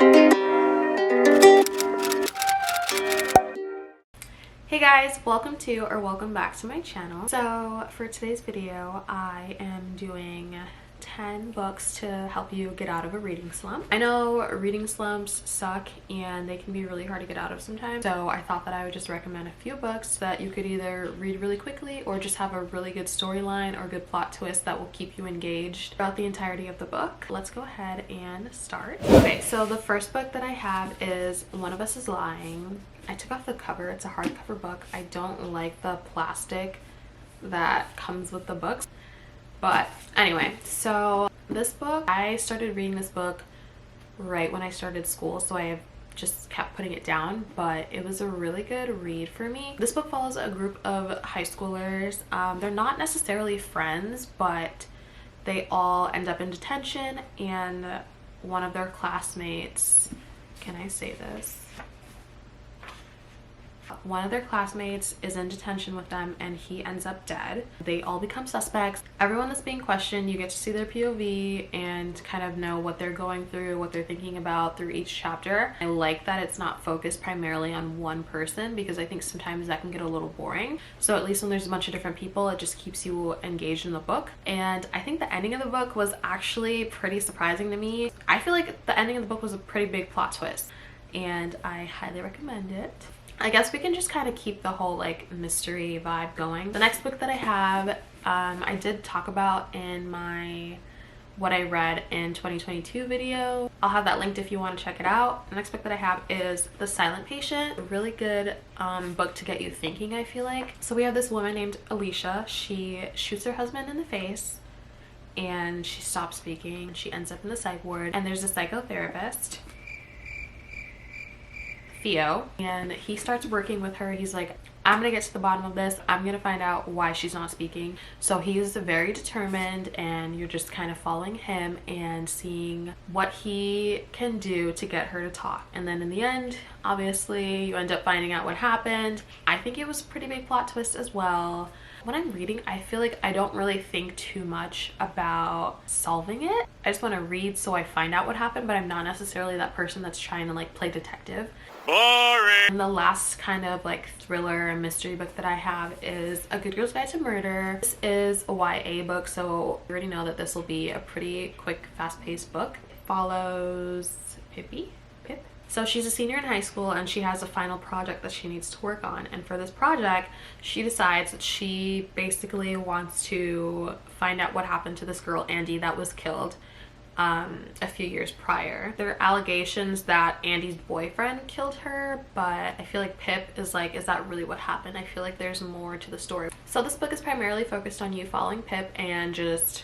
Hey guys, welcome back to my channel. So for today's video, I am doing 10 books to help you get out of a reading slump. I know reading slumps suck and they can be really hard to get out of sometimes. So I thought that I would just recommend a few books that you could either read really quickly or just have a really good storyline or good plot twist that will keep you engaged throughout the entirety of the book. Let's go ahead and start. Okay, so the first book that I have is One of Us is Lying. I took off the cover. It's a hardcover book. I don't like the plastic that comes with the books. But anyway, so this book, I started reading this book right when I started school, so I have just kept putting it down, but it was a really good read for me. This book follows a group of high schoolers. They're not necessarily friends, but they all end up in detention, and one of their classmates, can I say this? One of their classmates is in detention with them and he ends up dead. They all become suspects. Everyone that's being questioned, you get to see their POV and kind of know what they're going through, what they're thinking about through each chapter. I like that it's not focused primarily on one person because I think sometimes that can get a little boring. So at least when there's a bunch of different people, it just keeps you engaged in the book. And I think the ending of the book was actually pretty surprising to me. I feel like the ending of the book was a pretty big plot twist and I highly recommend it. I guess we can just kind of keep the whole like mystery vibe going. The next book that I have, I did talk about in my what I read in 2022 video. I'll have that linked if you want to check it out. The next book that I have is The Silent Patient. A really good book to get you thinking, I feel like. So we have this woman named Alicia. She shoots her husband in the face and she stops speaking. She ends up in the psych ward and there's a psychotherapist, Theo, and he starts working with her. He's like, I'm gonna get to the bottom of this. I'm gonna find out why she's not speaking. So he's very determined and you're just kind of following him and seeing what he can do to get her to talk. And then in the end, obviously, you end up finding out what happened. I think it was a pretty big plot twist as well. When I'm reading, I feel like I don't really think too much about solving it. I just want to read so I find out what happened, but I'm not necessarily that person that's trying to like play detective. Boring. And the last kind of like thriller and mystery book that I have is A Good Girl's Guide to Murder. This is a YA book, so you already know that this will be a pretty quick, fast-paced book. It follows Pip. So she's a senior in high school and she has a final project that she needs to work on. And for this project, she decides that she basically wants to find out what happened to this girl, Andy, that was killed a few years prior. There are allegations that Andy's boyfriend killed her, but I feel like Pip is like, is that really what happened? I feel like there's more to the story. So this book is primarily focused on you following Pip and just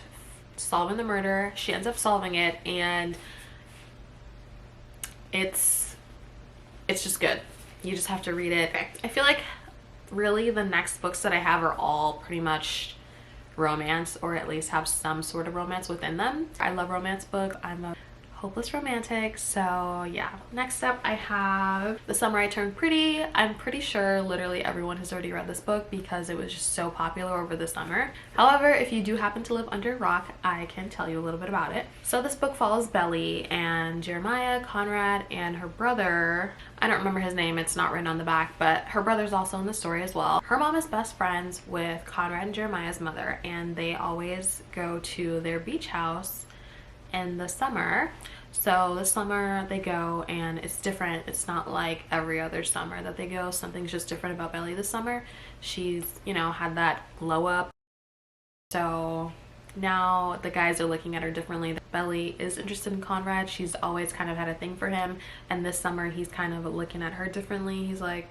solving the murder. She ends up solving it and it's just good. You just have to read it. Okay. I feel like really the next books that I have are all pretty much romance, or at least have some sort of romance within them. I love romance books. I'm a hopeless romantic, so yeah. Next up I have The Summer I Turned Pretty. I'm pretty sure literally everyone has already read this book because it was just so popular over the summer. However, if you do happen to live under a rock, I can tell you a little bit about it. So this book follows Belly and Jeremiah, Conrad, and her brother. I don't remember his name, it's not written on the back, but her brother's also in the story as well. Her mom is best friends with Conrad and Jeremiah's mother, and they always go to their beach house in the summer. So this summer they go and it's different. It's not like every other summer that they go. Something's just different about Belly this summer. She's, you know, had that glow up. So now the guys are looking at her differently. Belly is interested in Conrad. She's always kind of had a thing for him. And this summer he's kind of looking at her differently. He's like,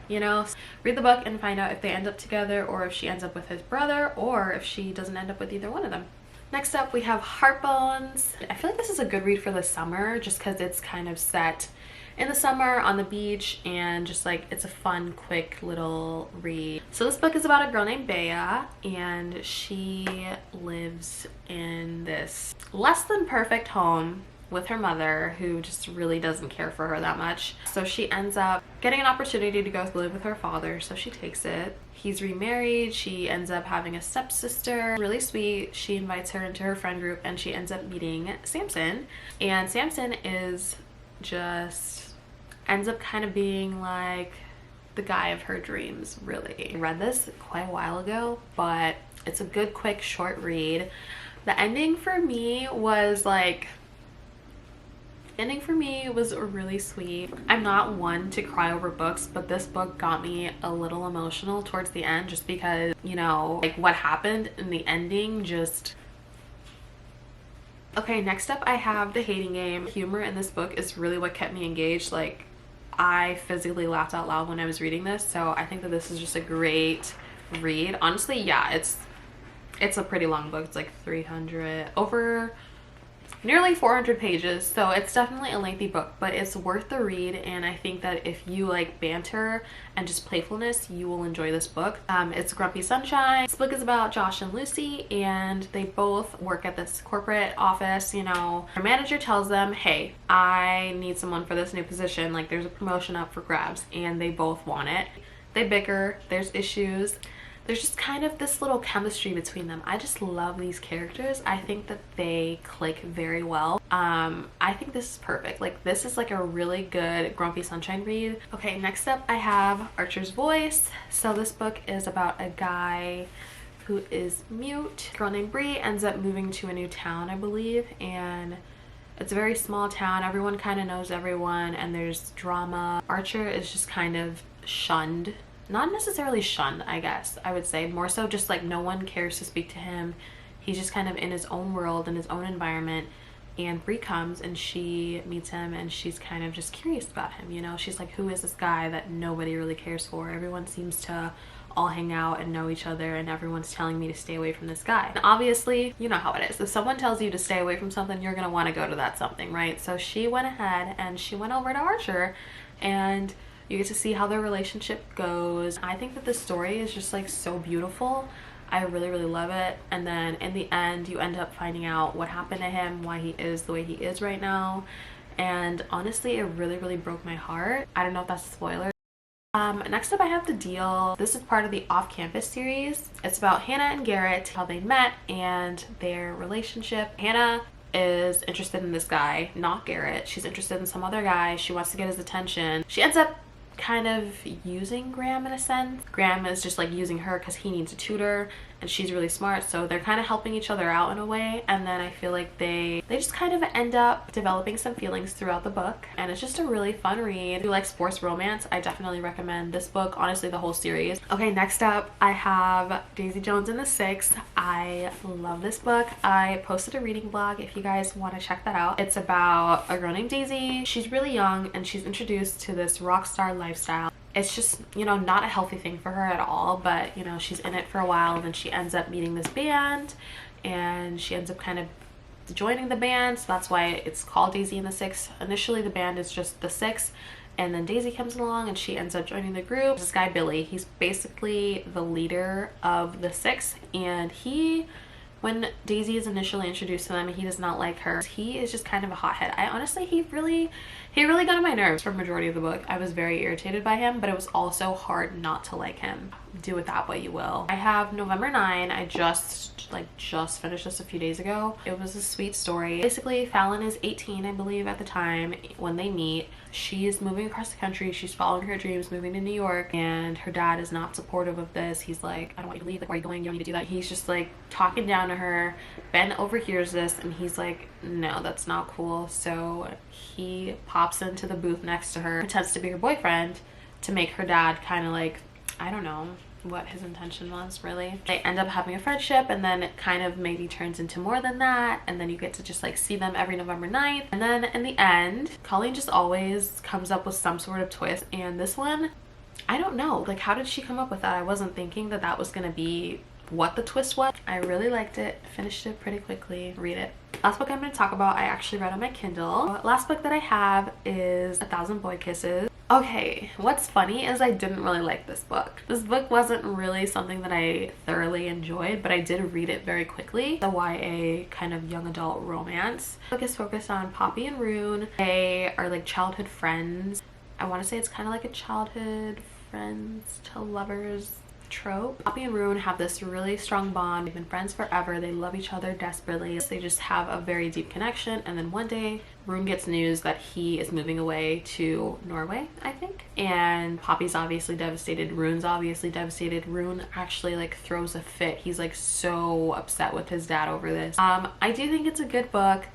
you know, read the book and find out if they end up together or if she ends up with his brother or if she doesn't end up with either one of them. Next up we have Heartbones. I feel like this is a good read for the summer just because it's kind of set in the summer on the beach and just like it's a fun quick little read. So this book is about a girl named Bea and she lives in this less than perfect home with her mother, who just really doesn't care for her that much. So she ends up getting an opportunity to go live with her father, so she takes it. He's remarried. She ends up having a stepsister, really sweet. She invites her into her friend group and she ends up meeting Samson, and Samson is just ends up kind of being like the guy of her dreams, really. I read this quite a while ago, but it's a good, quick, short read. The ending for me was really sweet. I'm not one to cry over books, but this book got me a little emotional towards the end, just because, you know, like what happened in the ending just... Okay, next up I have The Hating Game. Humor in this book is really what kept me engaged. Like, I physically laughed out loud when I was reading this, so I think that this is just a great read. Honestly, yeah, it's a pretty long book. It's like 300 over nearly 400 pages, so it's definitely a lengthy book, but it's worth the read. And I think that if you like banter and just playfulness, you will enjoy this book. It's Grumpy Sunshine. This book is about Josh and Lucy, and they both work at this corporate office. You know, their manager tells them, hey, I need someone for this new position, like there's a promotion up for grabs, and they both want it. They bicker, there's issues. There's just kind of this little chemistry between them. I just love these characters. I think that they click very well. I think this is perfect. Like, this is like a really good Grumpy Sunshine read. Okay, next up I have Archer's Voice. So this book is about a guy who is mute. A girl named Bree ends up moving to a new town, I believe, and it's a very small town. Everyone kind of knows everyone, and there's drama. Archer is just kind of shunned. Not necessarily shunned, I guess I would say, more so just like no one cares to speak to him. He's just kind of in his own world, in his own environment. And Bree comes and she meets him, and she's kind of just curious about him, you know. She's like, who is this guy that nobody really cares for? Everyone seems to all hang out and know each other, and everyone's telling me to stay away from this guy. And obviously, you know how it is. If someone tells you to stay away from something, you're gonna want to go to that something, right? So she went ahead and she went over to Archer, and you get to see how their relationship goes. I think that this story is just like so beautiful. I really, really love it. And then in the end, you end up finding out what happened to him, why he is the way he is right now. And honestly, it really, really broke my heart. I don't know if that's a spoiler. Next up I have The Deal. This is part of the Off-Campus series. It's about Hannah and Garrett, how they met and their relationship. Hannah is interested in this guy, not Garrett. She's interested in some other guy. She wants to get his attention. She ends up kind of using Graham in a sense. Graham is just like using her because he needs a tutor, and she's really smart, so they're kind of helping each other out in a way. And then I feel like they just kind of end up developing some feelings throughout the book, and it's just a really fun read. If you like sports romance, I definitely recommend this book, honestly the whole series. Okay, next up I have Daisy Jones and the Six. I love this book. I posted a reading blog if you guys want to check that out. It's about a girl named Daisy. She's really young and she's introduced to this rock star lifestyle. It's just, you know, not a healthy thing for her at all, but you know, she's in it for a while, and then she ends up meeting this band, and she ends up kind of joining the band, so that's why it's called Daisy and the Six. Initially the band is just the Six, and then Daisy comes along and she ends up joining the group. This guy Billy, he's basically the leader of the Six, and when Daisy is initially introduced to him, he does not like her. He is just kind of a hothead. He really got on my nerves for the majority of the book. I was very irritated by him, but it was also hard not to like him. Do with that what you will. I have November 9. I just finished this a few days ago. It was a sweet story. Basically, Fallon is 18, I believe, at the time when they meet. She's moving across the country. She's following her dreams, moving to New York, and her dad is not supportive of this. He's like, I don't want you to leave. Like, where are you going? You don't need to do that. He's just like talking down to her. Ben overhears this, and he's like, no, that's not cool. So he pops into the booth next to her, pretends to be her boyfriend to make her dad kind of like, I don't know what his intention was really. They end up having a friendship, and then it kind of maybe turns into more than that, and then you get to just like see them every November 9th. And then in the end, Colleen just always comes up with some sort of twist, and this one, I don't know, like, how did she come up with that? I wasn't thinking that that was gonna be what the twist was. I really liked it, finished it pretty quickly. Read it. Last book I'm going to talk about, I actually read on my Kindle. Last book that I have is 1,000 Boy Kisses. Okay, what's funny is I didn't really like this book. This book wasn't really something that I thoroughly enjoyed, but I did read it very quickly. The YA kind of young adult romance. The book is focused on Poppy and Rune. They are like childhood friends. I want to say it's kind of like a childhood friends to lovers trope. Poppy and Rune have this really strong bond. They've been friends forever. They love each other desperately. They just have a very deep connection. And then one day, Rune gets news that he is moving away to Norway, I think. And Poppy's obviously devastated. Rune's obviously devastated. Rune actually like throws a fit. He's like so upset with his dad over this. I do think it's a good book.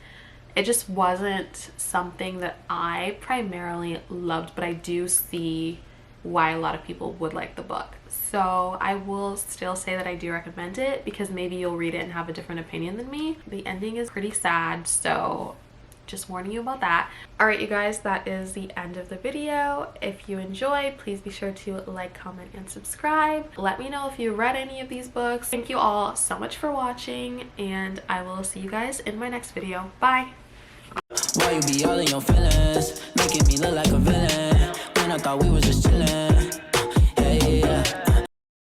It just wasn't something that I primarily loved, but I do see why a lot of people would like the book. So I will still say that I do recommend it, because maybe you'll read it and have a different opinion than me. The ending is pretty sad, so just warning you about that. All right, you guys, that is the end of the video. If you enjoyed, please be sure to like, comment, and subscribe. Let me know if you read any of these books. Thank you all so much for watching, and I will see you guys in my next video. Bye. Why you be all in your feelings, making me look like a villain when I thought we was just chilling?